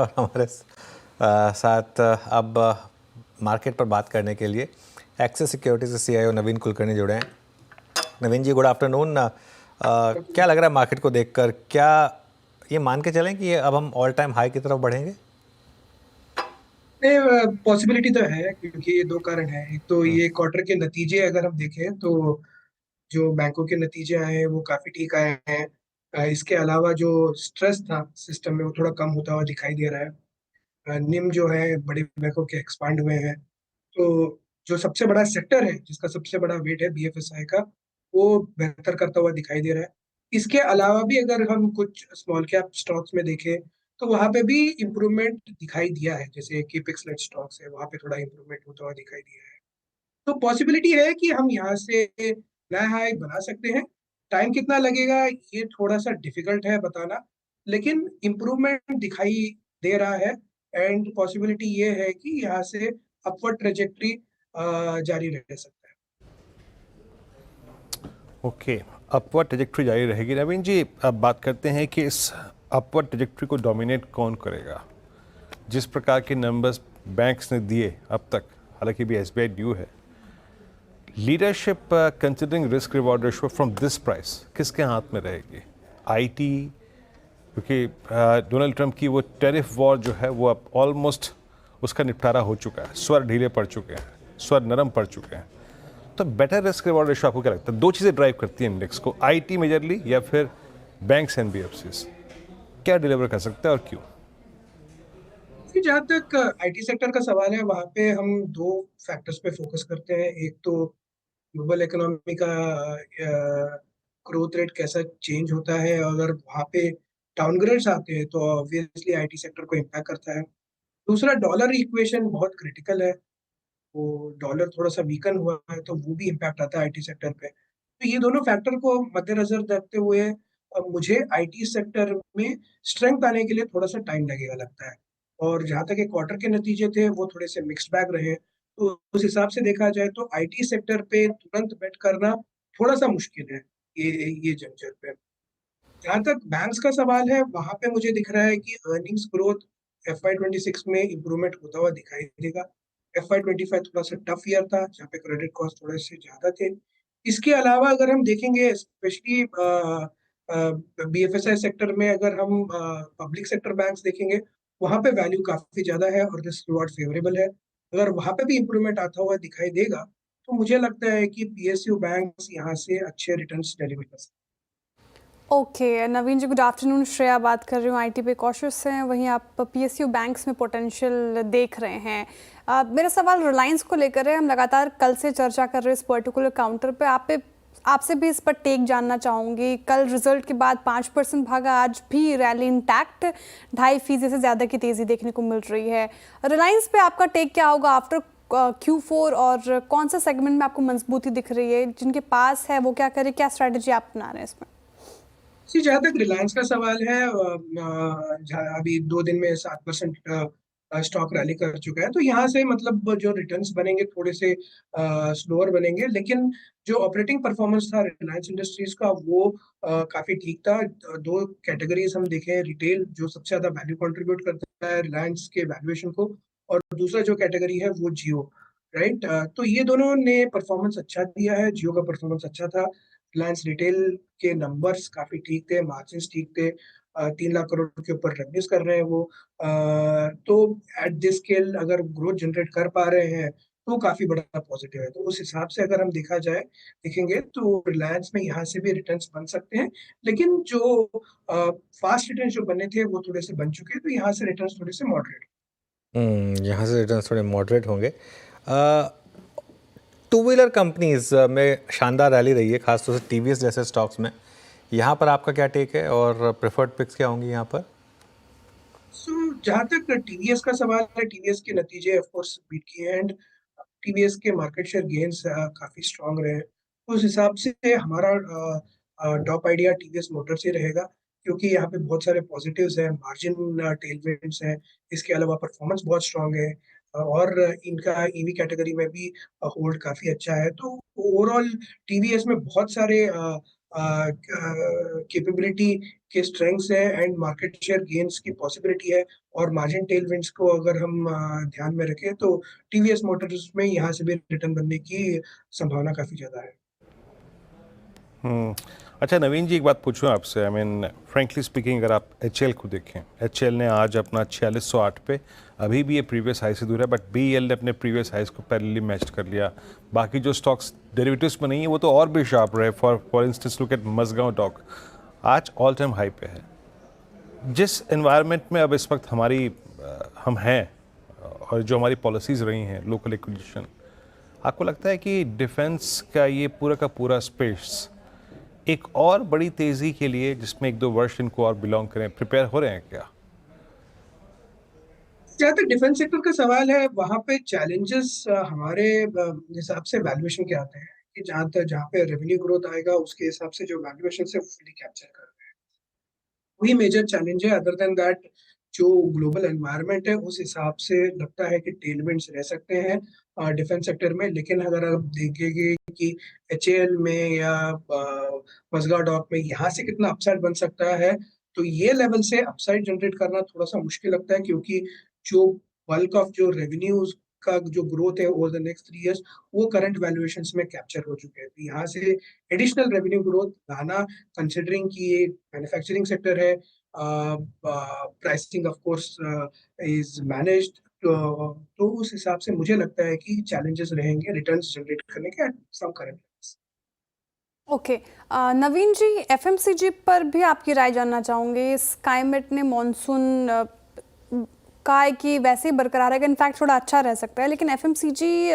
और हमारे साथ अब मार्केट पर बात करने के लिए एक्सिस सिक्योरिटीज से सीईओ नवीन कुलकर्णी जुड़े हैं। नवीन जी, गुड आफ्टरनून। क्या लग रहा है मार्केट को देखकर, क्या ये मान के चलें कि अब हम ऑल टाइम हाई की तरफ बढ़ेंगे? पॉसिबिलिटी तो है, क्योंकि ये दो कारण है। एक तो ये क्वार्टर के नतीजे अगर हम देखें तो जो बैंकों के नतीजे आए हैं वो काफी ठीक आए हैं। इसके अलावा जो स्ट्रेस था सिस्टम में वो थोड़ा कम होता हुआ दिखाई दे रहा है। निम जो है बड़े बैंकों के एक्सपांड हुए हैं। तो जो सबसे बड़ा सेक्टर है जिसका सबसे बड़ा वेट है बीएफएसआई का, वो बेहतर करता हुआ दिखाई दे रहा है। इसके अलावा भी अगर हम कुछ स्मॉल कैप स्टॉक्स में देखें तो वहां पे भी इम्प्रूवमेंट दिखाई दिया है। जैसे कि पिक्सलेट स्टॉक्स है, वहां पे थोड़ा इम्प्रूवमेंट होता हुआ दिखाई दिया है। तो पॉसिबिलिटी है कि हम यहाँ से नया हाई बना सकते हैं। टाइम कितना लगेगा ये थोड़ा सा डिफिकल्ट है बताना, लेकिन इम्प्रूवमेंट दिखाई दे रहा है। एंड पॉसिबिलिटी ये है कि यहाँ से अपवर्ड ट्रेजेक्ट्री जारी रह सकता है। ओके, अपवर्ड ट्रेजेक्ट्री जारी रहेगी। नवीन जी, अब बात करते हैं कि इस अपवर्ड ट्रेजेक्ट्री को डोमिनेट कौन करेगा। जिस प्रकार के नंबर्स बैंक्स ने दिए अब तक, हालांकि भी एसबीआई ड्यू है, leadership considering risk reward ratio from this price किसके हाथ में रहेगी? आईटी, क्योंकि डोनाल्ड ट्रंप की वो टैरिफ वॉर जो है वो अब ऑलमोस्ट उसका निपटारा हो चुका है, स्वर ढीले पड़ चुके हैं, स्वर नरम पड़ चुके हैं। तो बेटर रिस्क रिवॉर्ड रेशियो आपको क्या लगता है? दो चीज़ें ड्राइव करती हैं इंडेक्स को, आईटी मेजरली या फिर बैंक्स एनबीएफसीज, क्या डिलीवर कर सकता है और क्यों? कि जहाँ तक आईटी सेक्टर का सवाल है, वहाँ पे हम दो फैक्टर्स पे फोकस करते हैं। एक तो ग्लोबल इकोनॉमी का ग्रोथ रेट कैसा चेंज होता है। अगर वहाँ पे डाउनग्रेड्स आते हैं तो ऑब्वियसली आईटी सेक्टर को इम्पैक्ट करता है। दूसरा, डॉलर इक्वेशन बहुत क्रिटिकल है। वो डॉलर थोड़ा सा वीकन हुआ है तो वो भी इम्पैक्ट आता है आईटी सेक्टर पे। तो ये दोनों फैक्टर को मद्देनजर रखते हुए मुझे आईटी सेक्टर में स्ट्रेंथ आने के लिए थोड़ा सा टाइम लगेगा लगता है। और जहाँ तक एक क्वार्टर के नतीजे थे वो थोड़े से मिक्स्ड बैग रहे, तो उस हिसाब से देखा जाए तो आईटी सेक्टर पे तुरंत बेट करना थोड़ा सा मुश्किल है ये जंक्शन पे। जहाँ तक बैंक्स का सवाल है, वहां पे मुझे दिख रहा है कि अर्निंग्स ग्रोथ FY 26 में इम्प्रूवमेंट होता हुआ दिखाई देगा। FY 25 थोड़ा सा टफ ईयर था जहाँ पे क्रेडिट कॉस्ट थोड़े से ज्यादा थे। इसके अलावा अगर हम देखेंगे स्पेशली बीएफएसआई सेक्टर में, अगर हम पब्लिक सेक्टर बैंक्स देखेंगे, वहां पे वैल्यू काफी ज्यादा है और रिस्क रिवॉर्ड फेवरेबल है। अगर वहां पे भी इम्प्रूवमेंट आता हुआ दिखाई देगा तो मुझे लगता है कि पीएसयू बैंक्स यहाँ से अच्छे रिटर्न्स डिलीवर कर सकते ओके नवीन जी, गुड आफ्टरनून। श्रेया बात कर रही हूँ। आईटी पे कॉशियस हैं, वहीं आप पीएसयू बैंक्स में पोटेंशियल देख रहे हैं। मेरा सवाल रिलायंस को लेकर है। हम लगातार कल से चर्चा कर रहे हैं इस पर्टिकुलर काउंटर पे। आपसे भी इस पर टेक जानना चाहूँगी। कल रिजल्ट के बाद 5% भागा, आज भी रैली इंटैक्ट, 2.5% से ज़्यादा की तेज़ी देखने को मिल रही है। रिलायंस पे आपका टेक क्या होगा आफ्टर Q4, और कौन सा सेगमेंट में आपको मजबूती दिख रही है? जिनके पास है वो क्या करे, क्या स्ट्रैटेजी आप अपना रहे हैं इसमें? जी। जहाँ तक रिलायंस का सवाल है, अभी 2 दिन में 7% स्टॉक रैली कर चुका है, तो यहाँ से मतलब जो रिटर्न्स बनेंगे थोड़े से स्लोअर बनेंगे। लेकिन जो ऑपरेटिंग परफॉर्मेंस था रिलायंस इंडस्ट्रीज का वो काफी ठीक था। दो कैटेगरीज हम देखें, रिटेल जो सबसे ज्यादा वैल्यू कंट्रीब्यूट करता है रिलायंस के वैल्यूएशन को, और दूसरा जो कैटेगरी है वो जियो। राइट। तो ये दोनों ने परफॉर्मेंस अच्छा दिया है। जियो का परफॉर्मेंस अच्छा था। रिलायंस रिटेल के नंबर्स काफी ठीक थे, मार्जिन ठीक थे। 3 लाख करोड़ के ऊपर रेवेन्यूज कर रहे हैं वो। तो एट दिस स्केल अगर ग्रोथ जनरेट कर पा रहे हैं तो काफी बड़ा पॉजिटिव है। तो उस हिसाब से अगर हम देखा जाए देखेंगे तो रिलायंस में यहाँ से भी रिटर्न्स बन सकते हैं। लेकिन जो फास्ट रिटर्न्स जो बने थे वो थोड़े से बन चुके हैं, तो यहाँ से रिटर्न्स थोड़े से मॉडरेट। यहाँ से रिटर्न थोड़े मॉडरेट होंगे। टू व्हीलर कंपनीज में शानदार रैली रही है, खासतौर से टीवीएस जैसे स्टॉक्स में। यहाँ पर आपका क्या टेक है और प्रेफर्ड पिक्स क्या होंगी यहाँ पर? सो जहाँ तक टीवीएस का सवाल है, टीवीएस के नतीजे ऑफ कोर्स बीट किए एंड टीवीएस के मार्केट शेयर गेन्स काफी स्ट्रांग रहे। उस हिसाब से हमारा टॉप आइडिया टीवीएस मोटर्स ही रहेगा, क्योंकि यहाँ पे बहुत सारे पॉजिटिव्स हैं, मार्जिन टेलविंड्स हैं। इसके अलावा परफॉर्मेंस बहुत स्ट्रांग है। और इनका ईवी कैटेगरी में भी होल्ड काफी अच्छा है। तो ओवरऑल टीवीएस में बहुत सारे कैपेबिलिटी के स्ट्रेंथ्स है एंड मार्केट शेयर गेन्स की पॉसिबिलिटी है, और मार्जिन टेलविंड्स को अगर हम ध्यान में रखें तो टीवीएस मोटर्स में यहाँ से भी रिटर्न बनने की संभावना काफी ज्यादा है। अच्छा नवीन जी, एक बात पूछूं आपसे। आई मीन फ्रेंकली स्पीकिंग, अगर आप एचएल को देखें, एचएल ने आज अपना 4608 पे, अभी भी ये प्रीवियस हाई से दूर है, बट बीईएल ने अपने प्रीवियस हाइस को पैरेलली मैच कर लिया। बाकी जो स्टॉक्स डेरिवेटिव्स में नहीं है वो तो और भी शार्प रहे। For instance look at Mazagaon dock, आज ऑल टाइम हाई पे है। जिस एनवायरनमेंट में अब इस वक्त हम हैं और जो हमारी पॉलिसीज़ रही हैं, लोकल एक्विजिशन, आपको लगता है कि डिफेंस का ये पूरा का पूरा स्पेस एक और बड़ी तेज़ी के लिए, जिसमें 1-2 वर्ष इनको और बिलोंग करें, प्रिपेयर हो रहे हैं क्या? जहाँ तक डिफेंस सेक्टर का सवाल है, वहाँ पे चैलेंजेस हमारे हिसाब से वैल्यूएशन के आते हैं कि जहाँ पे रेवेन्यू ग्रोथ आएगा उसके हिसाब से जो वैल्यूएशन से फुली कैप्चर कर रहे हैं, वही मेजर चैलेंज है। अदर देन दैट, जो ग्लोबल एनवायरनमेंट है उस हिसाब से लगता है कि टेलविंड्स रह सकते हैं डिफेंस सेक्टर में। लेकिन अगर आप देखेंगे कि एचएएल में या मजगा डॉक में यहाँ से कितना अपसाइड बन सकता है, तो ये लेवल से अपसाइड जनरेट करना थोड़ा सा मुश्किल लगता है, क्योंकि जो बल्क ऑफ जो रेवेन्यूज का जो ग्रोथ है ओवर द नेक्स्ट 3 इयर्स, वो करंट वैल्यूएशंस में कैप्चर हो चुके हैं। तो यहाँ से एडिशनल रेवेन्यू ग्रोथ लाना, कंसिडरिंग कि ये मैन्युफैक्चरिंग सेक्टर है, pricing of course is managed, तो उस हिसाब से मुझे लगता है कि चैलेंजेस रहेंगे रिटर्न्स जनरेट करने के at some current levels. Okay, Naveen ji, FMCG पर भी आपकी राय जानना चाहूँगे। स्काईमेट ने मॉनसून कहा है कि वैसे ही बरकरार है, इनफैक्ट थोड़ा अच्छा रह सकता है, लेकिन एफएमसीजी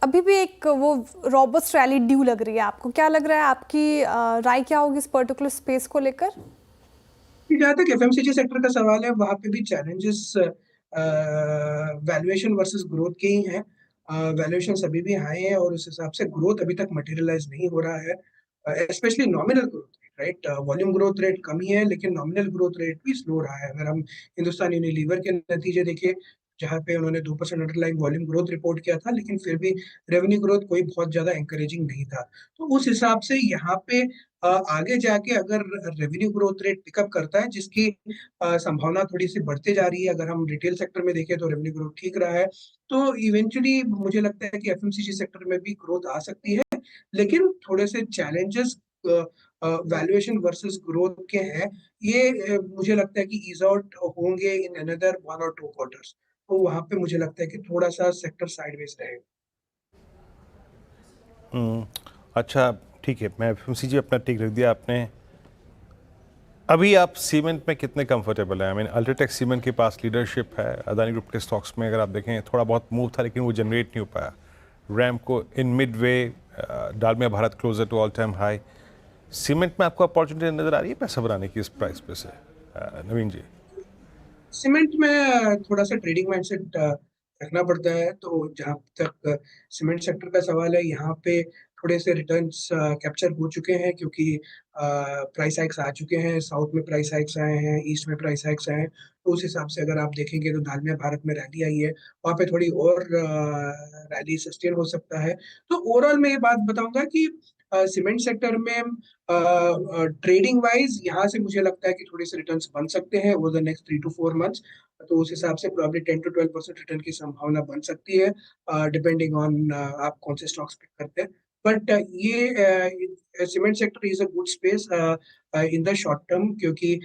अभी भी एक वो रॉबस्ट रैली ड्यू लग रही है। आपको क्या लग रहा है, आपकी राय क्या होगी इस पर्टिकुलर स्पेस को लेकर? जहाँ तक एफएमसीजी सेक्टर का सवाल है, वहाँ पे भी चैलेंजेस वैल्यूएशन वर्सेस ग्रोथ के ही हैं। वैल्यूएशन अभी भी हाई है और उस हिसाब से ग्रोथ अभी तक मटेरियलाइज नहीं हो रहा है, specially nominal growth rate, right. Volume growth rate कम ही है, लेकिन नॉमिनल ग्रोथ रेट भी स्लो रहा है। अगर हम हिंदुस्तान यूनिलीवर के नतीजे देखें, जहाँ पे उन्होंने 2% अंडरलाइन वॉल्यूम ग्रोथ रिपोर्ट किया था, लेकिन फिर भी रेवेन्यू ग्रोथ कोई बहुत ज्यादा एंकरेजिंग नहीं था। तो उस हिसाब से यहाँ पे आगे जाके अगर रेवेन्यू ग्रोथ रेट पिकअप करता है, जिसकी संभावना थोड़ी सी बढ़ते जा रही है, अगर हम रिटेल सेक्टर में देखें तो रेवेन्यू ग्रोथ ठीक रहा है, तो इवेंचुअली मुझे लगता है कि एफएमसीजी सेक्टर में भी ग्रोथ आ सकती है। लेकिन थोड़े से चैलेंजेस वैल्यूएशन वर्सेस ग्रोथ के हैं, ये मुझे लगता है कि ईज आउट होंगे इन अनदर 1 और 2 क्वार्टर्स। तो वहां पे मुझे लगता है कि थोड़ा सा सेक्टर साइडवेज रहेगा। अच्छा ठीक है, मैं एफएमसीजी अपना टिक रख दिया आपने। अभी आप सीमेंट में कितने कंफर्टेबल हैं? आई मीन अल्ट्राटेक सीमेंट के पास लीडरशिप है। अदानी ग्रुप के स्टॉक्स में अगर आप देखें, थोड़ा बहुत मूव था लेकिन वो जनरेट नहीं हो पाया। Ramco in midway, Dalmia Bharat closer to all time high. Cement में आपको अपॉर्चुनिटी नज़र आ रही है पैसा बनाने की इस प्राइस पे से, नवीन जी? सीमेंट में थोड़ा सा ट्रेडिंग माइंडसेट रखना पड़ता है। तो जहाँ तक सीमेंट सेक्टर का सवाल है, यहाँ पे थोड़े से रिटर्न्स कैप्चर हो चुके हैं, क्योंकि प्राइस हाइक्स आ चुके हैं। साउथ में प्राइस हाइक्स आए हैं, ईस्ट में प्राइस हाइक्स आए हैं। तो उस हिसाब से अगर आप देखेंगे तो दालमिया भारत में रैली आई है, वहाँ पे थोड़ी और रैली सस्टेन हो सकता है। तो ओवरऑल मैं ये बात बताऊंगा कि सीमेंट सेक्टर में ट्रेडिंग वाइज यहाँ से मुझे लगता है कि थोड़े से रिटर्न्स बन सकते हैं over the next 3 to 4 months. तो उस हिसाब से प्रॉब्ली 10 to 12% रिटर्न की संभावना बन सकती है, डिपेंडिंग ऑन आप कौन से स्टॉक्स पिक करते हैं। बट ये cement sector is a good space in the short term, क्योंकि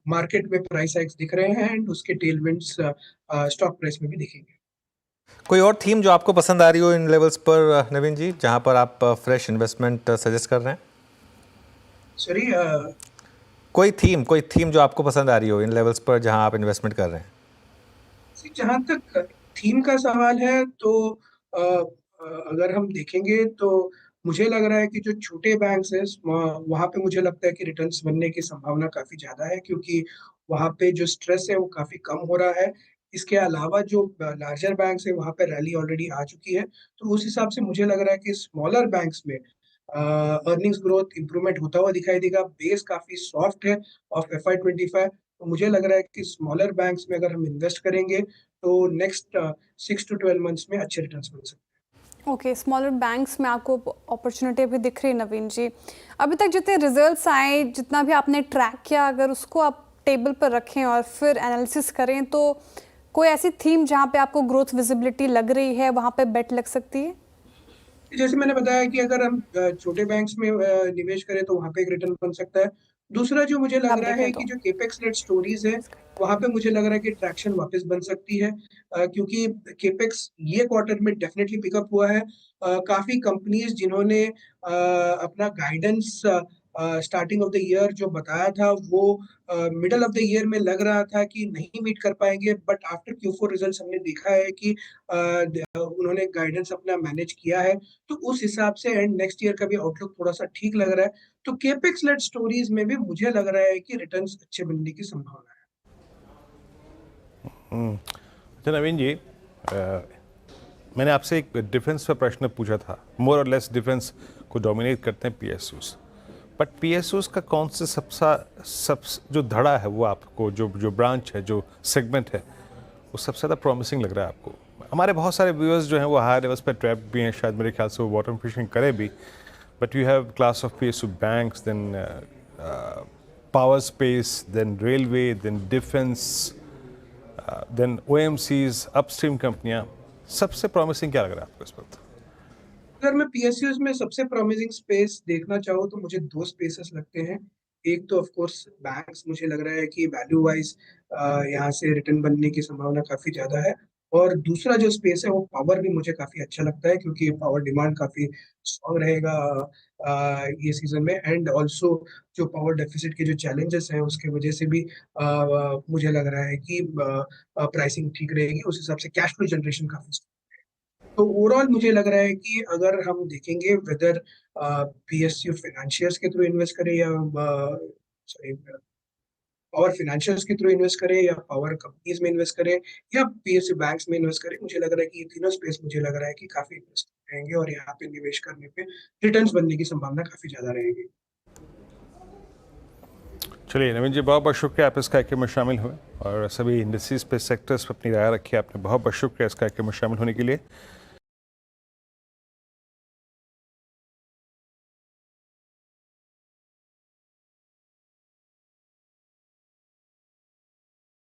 मार्केट में प्राइस हाइक्स दिख रहे हैं एंड उसके टेलविंड्स स्टॉक प्राइस में भी दिखेंगे। कोई और थीम जो आपको पसंद आ रही हो इन लेवल्स पर नवीन जी, जहां पर आप फ्रेश इन्वेस्टमेंट सजेस्ट कर रहे हैं? सॉरी, कोई थीम जो आपको पसंद आ रही हो इन लेवल्स पर जहां आप इन्वेस्टमेंट कर रहे हैं? जहाँ तक थीम का सवाल है, तो अगर हम देखेंगे तो मुझे लग रहा है कि जो छोटे बैंक्स हैं, वहाँ पे मुझे लगता है कि रिटर्न्स बनने की संभावना काफी ज्यादा है, क्योंकि वहाँ पे जो स्ट्रेस है वो काफी कम हो रहा है। इसके अलावा जो लार्जर बैंक्स है, वहाँ पे रैली ऑलरेडी आ चुकी है। तो उस हिसाब से मुझे लग रहा है कि स्मॉलर बैंक्स में अर्निंग्स ग्रोथ इंप्रूवमेंट होता हुआ दिखाई देगा। बेस काफी सॉफ्ट है ऑफ FY25। तो मुझे लग रहा है कि स्मॉलर बैंक्स में अगर हम इन्वेस्ट करेंगे तो नेक्स्ट 6 to 12 मंथ्स में अच्छे रिटर्न्स मिल सकते हैं। ओके, स्मॉलर बैंक्स में आपको अपॉर्चुनिटी भी दिख रही है नवीन जी। अभी तक जितने रिजल्ट्स आए, जितना भी आपने ट्रैक किया, अगर उसको आप टेबल पर रखें और फिर एनालिसिस करें तो कोई ऐसी थीम जहाँ पे आपको ग्रोथ विजिबिलिटी लग रही है, वहाँ पे बेट लग सकती है? जैसे मैंने बताया कि अगर हम छोटे बैंक्स में निवेश करें तो वहां पे एक रिटर्न बन सकता है। दूसरा जो मुझे लग आप रहा देखें है तो कि जो केपेक्स लेड स्टोरीज है वहां पे मुझे लग रहा है कि ट्रैक्शन वापस बन सकती है, क्योंकि केपेक्स ये क्वार्टर में डेफिनेटली पिकअप हुआ है। काफी कंपनीज जिन्होंने अपना guidance starting of the year जो बताया था वो मिडल ऑफ द ईयर में लग रहा था कि नहीं मीट कर पाएंगे, बट आफ्टर Q4 रिजल्ट्स हमने देखा है कि उन्होंने गाइडेंस अपना मैनेज किया है। तो उस हिसाब से एंड नेक्स्ट ईयर का भी आउटलुक थोड़ा सा ठीक लग रहा है। तो केपेक्स लेड स्टोरीज में भी मुझे लग रहा है कि रिटर्न्स अच्छे बनने की संभावना है। अच्छा नवीन जी, मैंने आपसे एक डिफेंस पर प्रश्न पूछा था। मोर और लेस डिफेंस को डोमिनेट करते हैं पीएसयूज, बट पीएसयूज का कौन से सब जो धड़ा है वो आपको जो ब्रांच है, जो सेगमेंट है, वो सबसे ज़्यादा प्रॉमिसिंग लग रहा है आपको? हमारे बहुत सारे व्यूअर्स जो हैं वो हाई लेवल्स पर ट्रैप भी हैं, शायद मेरे ख्याल से वो बॉटम फिशिंग करे भी, but you have class of PSU banks, then power space, then railway, then defence, then OMCs, upstream कंपनियां। सबसे प्रॉमिसिंग क्या लग रहा है आपको इस वक्त? अगर मैं पीएसयूज में सबसे प्रॉमिसिंग स्पेस देखना चाहूँ तो मुझे दो स्पेसेस लगते हैं। एक तो ऑफ कोर्स बैंक्स, मुझे लग रहा है कि वैल्यू वाइज यहाँ से रिटर्न बनने की संभावना काफी ज्यादा है। और दूसरा जो स्पेस है वो पावर भी मुझे काफी अच्छा लगता है, क्योंकि पावर डिमांड काफी स्ट्रॉन्ग रहेगा ये सीजन में। एंड ऑल्सो जो पावर डेफिसिट के जो चैलेंजेस हैं उसके वजह से भी मुझे लग रहा है कि प्राइसिंग ठीक रहेगी, उस हिसाब से कैश फ्लो जनरेशन काफी। तो ओवरऑल मुझे लग रहा है कि अगर हम देखेंगे वेदर पीएसयू फाइनेंशियल्स के थ्रू इन्वेस्ट करें या सॉरी पावर फाइनेंशियल्स के थ्रू इन्वेस्ट करें या पावर कंपनीज में इन्वेस्ट करें या पीएसयू बैंक्स में इन्वेस्ट करें, मुझे लग रहा है कि ये तीनों स्पेस मुझे लग रहा है कि काफी इन्वेस्ट रहेंगे और यहाँ पे निवेश करने पे रिटर्न्स बनने की संभावना काफी ज्यादा रहेगी। चलिए नवीन जी, बहुत बहुत शुक्रिया आप इस कार्यक्रम में शामिल हुए और सभी इंडस्ट्रीज पे, सेक्टर्स पे अपनी राय रखी। आपने बहुत बहुत शुक्रिया इस कार्यक्रम में शामिल होने के लिए।